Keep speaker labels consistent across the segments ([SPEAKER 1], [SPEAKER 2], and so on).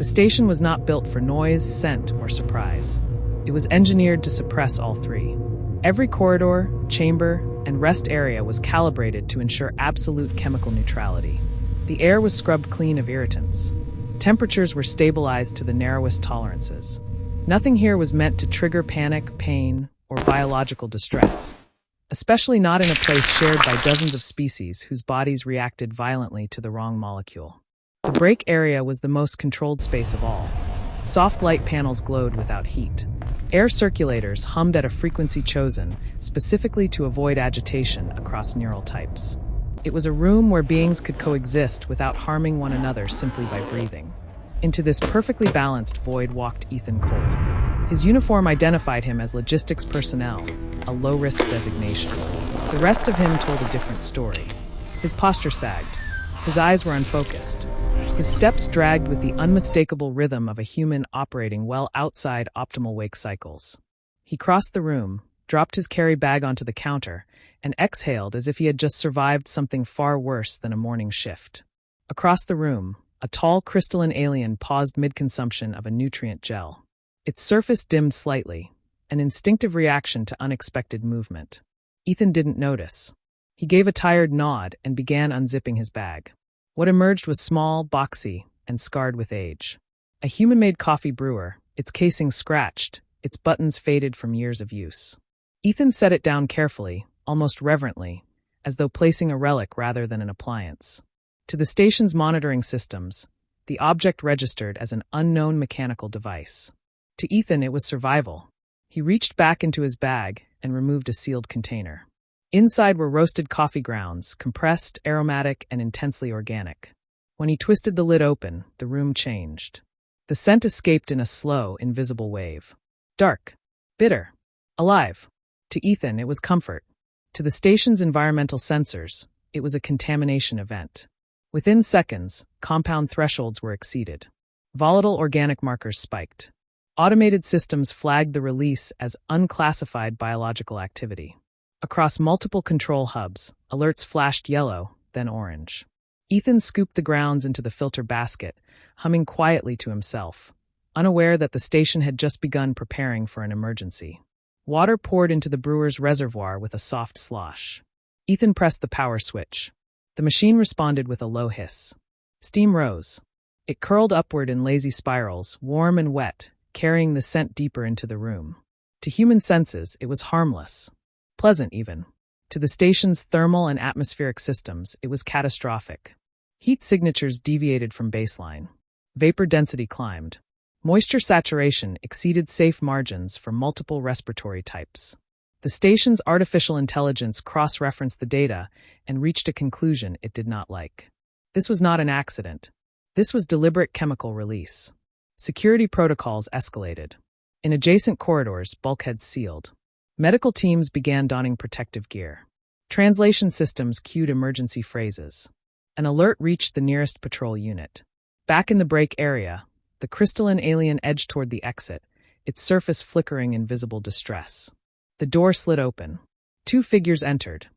[SPEAKER 1] The station was not built for noise, scent, or surprise. It was engineered to suppress all three. Every corridor, chamber, and rest area was calibrated to ensure absolute chemical neutrality. The air was scrubbed clean of irritants. Temperatures were stabilized to the narrowest tolerances. Nothing here was meant to trigger panic, pain, or biological distress, especially not in a place shared by dozens of species whose bodies reacted violently to the wrong molecule. The break area was the most controlled space of all. Soft light panels glowed without heat. Air circulators hummed at a frequency chosen specifically to avoid agitation across neural types. It was a room where beings could coexist without harming one another simply by breathing. Into this perfectly balanced void walked Ethan Cole. His uniform identified him as logistics personnel, a low-risk designation. The rest of him told a different story. His posture sagged. His eyes were unfocused. His steps dragged with the unmistakable rhythm of a human operating well outside optimal wake cycles. He crossed the room, dropped his carry bag onto the counter, and exhaled as if he had just survived something far worse than a morning shift. Across the room, a tall crystalline alien paused mid-consumption of a nutrient gel. Its surface dimmed slightly, an instinctive reaction to unexpected movement. Ethan didn't notice. He gave a tired nod and began unzipping his bag. What emerged was small, boxy, and scarred with age. A human-made coffee brewer, its casing scratched, its buttons faded from years of use. Ethan set it down carefully, almost reverently, as though placing a relic rather than an appliance. To the station's monitoring systems, the object registered as an unknown mechanical device. To Ethan, it was survival. He reached back into his bag and removed a sealed container. Inside were roasted coffee grounds, compressed, aromatic, and intensely organic. When he twisted the lid open, the room changed. The scent escaped in a slow, invisible wave. Dark, bitter, alive. To Ethan, it was comfort. To the station's environmental sensors, it was a contamination event. Within seconds, compound thresholds were exceeded. Volatile organic markers spiked. Automated systems flagged the release as unclassified biological activity. Across multiple control hubs, alerts flashed yellow, then orange. Ethan scooped the grounds into the filter basket, humming quietly to himself, unaware that the station had just begun preparing for an emergency. Water poured into the brewer's reservoir with a soft slosh. Ethan pressed the power switch. The machine responded with a low hiss. Steam rose. It curled upward in lazy spirals, warm and wet, carrying the scent deeper into the room. To human senses, it was harmless. Pleasant, even. To the station's thermal and atmospheric systems, it was catastrophic. Heat signatures deviated from baseline. Vapor density climbed. Moisture saturation exceeded safe margins for multiple respiratory types. The station's artificial intelligence cross-referenced the data and reached a conclusion it did not like. This was not an accident. This was deliberate chemical release. Security protocols escalated. In adjacent corridors, bulkheads sealed. Medical teams began donning protective gear. Translation systems cued emergency phrases. An alert reached the nearest patrol unit. Back in the break area, the crystalline alien edged toward the exit, its surface flickering in visible distress. The door slid open. Two figures entered.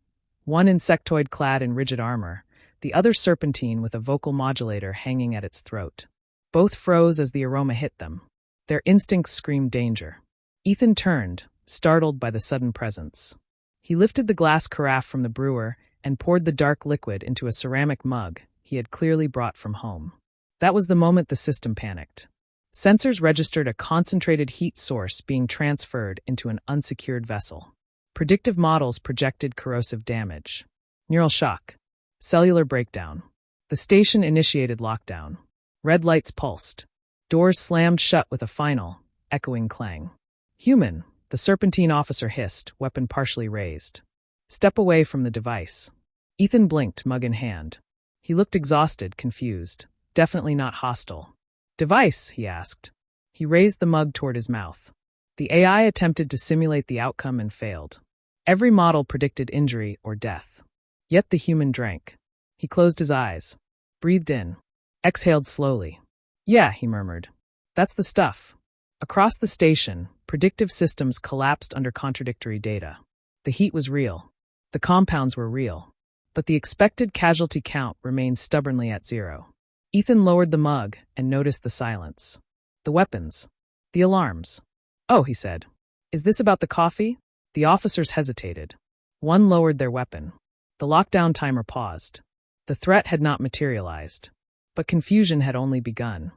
[SPEAKER 1] One insectoid-clad in rigid armor, the other serpentine with a vocal modulator hanging at its throat. Both froze as the aroma hit them. Their instincts screamed danger. Ethan turned, startled by the sudden presence. He lifted the glass carafe from the brewer and poured the dark liquid into a ceramic mug he had clearly brought from home. That was the moment the system panicked. Sensors registered a concentrated heat source being transferred into an unsecured vessel. Predictive models projected corrosive damage. Neural shock. Cellular breakdown. The station initiated lockdown. Red lights pulsed. Doors slammed shut with a final, echoing clang. Human, the serpentine officer hissed, weapon partially raised. Step away from the device. Ethan blinked, mug in hand. He looked exhausted, confused. Definitely not hostile. Device, he asked. He raised the mug toward his mouth. The AI attempted to simulate the outcome and failed. Every model predicted injury or death. Yet the human drank. He closed his eyes, breathed in, exhaled slowly. Yeah, he murmured. That's the stuff. Across the station, predictive systems collapsed under contradictory data. The heat was real. The compounds were real. But the expected casualty count remained stubbornly at 0. Ethan lowered the mug and noticed the silence. The weapons. The alarms. "Oh," he said. "Is this about the coffee?" The officers hesitated. One lowered their weapon. The lockdown timer paused. The threat had not materialized. But confusion had only begun.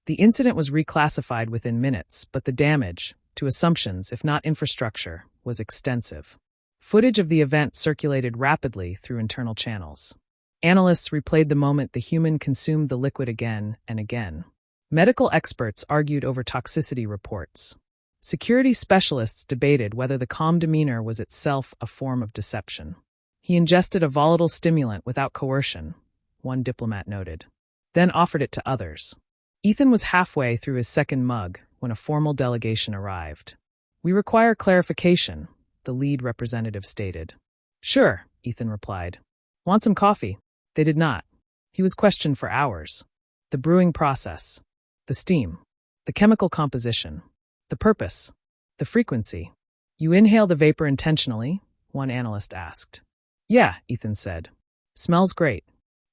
[SPEAKER 1] The incident was reclassified within minutes, but the damage, to assumptions if not infrastructure, was extensive. Footage of the event circulated rapidly through internal channels. Analysts replayed the moment the human consumed the liquid again and again. Medical experts argued over toxicity reports. Security specialists debated whether the calm demeanor was itself a form of deception. "He ingested a volatile stimulant without coercion," one diplomat noted, then offered it to others. Ethan was halfway through his second mug when a formal delegation arrived. "We require clarification," the lead representative stated. "Sure," Ethan replied. "Want some coffee?" They did not. He was questioned for hours. The brewing process. The steam. The chemical composition. The purpose. The frequency. "You inhale the vapor intentionally?" one analyst asked. "Yeah," Ethan said. "Smells great."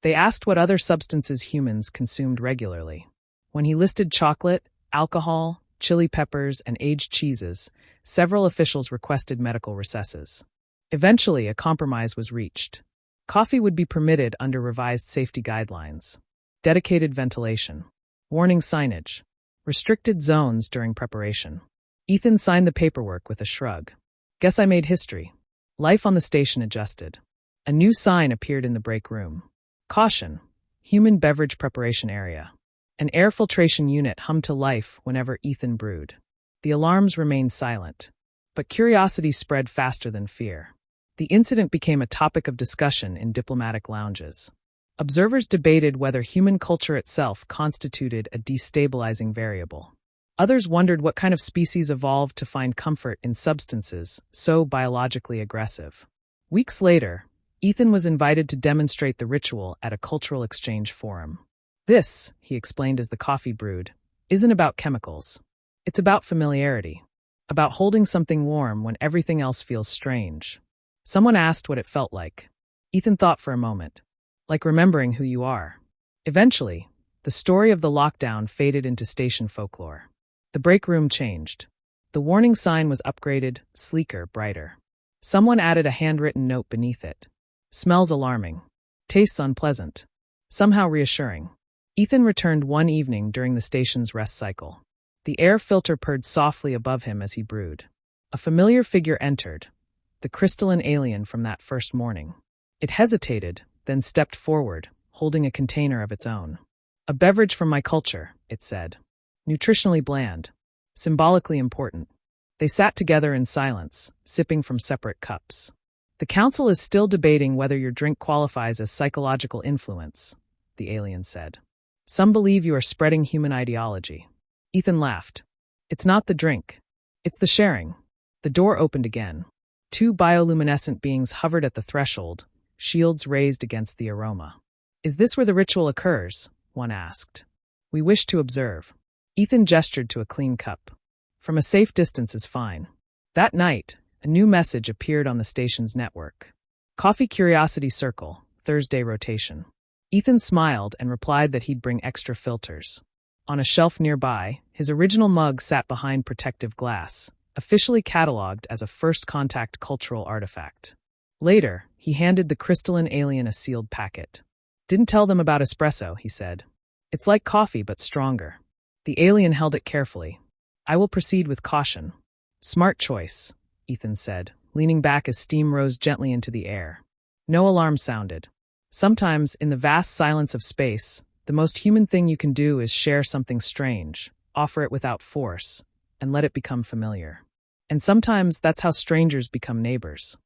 [SPEAKER 1] They asked what other substances humans consumed regularly. When he listed chocolate, alcohol, chili peppers, and aged cheeses, several officials requested medical recesses. Eventually, a compromise was reached. Coffee would be permitted under revised safety guidelines. Dedicated ventilation. Warning signage. Restricted zones during preparation. Ethan signed the paperwork with a shrug. "Guess I made history." Life on the station adjusted. A new sign appeared in the break room. "Caution. Human beverage preparation area." An air filtration unit hummed to life whenever Ethan brewed. The alarms remained silent. But curiosity spread faster than fear. The incident became a topic of discussion in diplomatic lounges. Observers debated whether human culture itself constituted a destabilizing variable. Others wondered what kind of species evolved to find comfort in substances so biologically aggressive. Weeks later, Ethan was invited to demonstrate the ritual at a cultural exchange forum. "This," he explained as the coffee brewed, "isn't about chemicals. It's about familiarity. About holding something warm when everything else feels strange." Someone asked what it felt like. Ethan thought for a moment. "Like remembering who you are." Eventually, the story of the lockdown faded into station folklore. The break room changed. The warning sign was upgraded, sleeker, brighter. Someone added a handwritten note beneath it. "Smells alarming. Tastes unpleasant. Somehow reassuring." Ethan returned one evening during the station's rest cycle. The air filter purred softly above him as he brewed. A familiar figure entered, the crystalline alien from that first morning. It hesitated, then stepped forward, holding a container of its own. "A beverage from my culture," it said. "Nutritionally bland. Symbolically important." They sat together in silence, sipping from separate cups. "The council is still debating whether your drink qualifies as psychological influence," the alien said. "Some believe you are spreading human ideology." Ethan laughed. "It's not the drink. It's the sharing." The door opened again. Two bioluminescent beings hovered at the threshold, shields raised against the aroma. "Is this where the ritual occurs?" one asked. "We wish to observe." Ethan gestured to a clean cup. "From a safe distance is fine." That night, a new message appeared on the station's network. "Coffee Curiosity Circle, Thursday rotation." Ethan smiled and replied that he'd bring extra filters. On a shelf nearby, his original mug sat behind protective glass, officially catalogued as a first-contact cultural artifact. Later, he handed the crystalline alien a sealed packet. "Didn't tell them about espresso," he said. "It's like coffee but stronger." The alien held it carefully. "I will proceed with caution." "Smart choice," Ethan said, leaning back as steam rose gently into the air. No alarm sounded. Sometimes, in the vast silence of space, the most human thing you can do is share something strange, offer it without force, and let it become familiar. And sometimes that's how strangers become neighbors.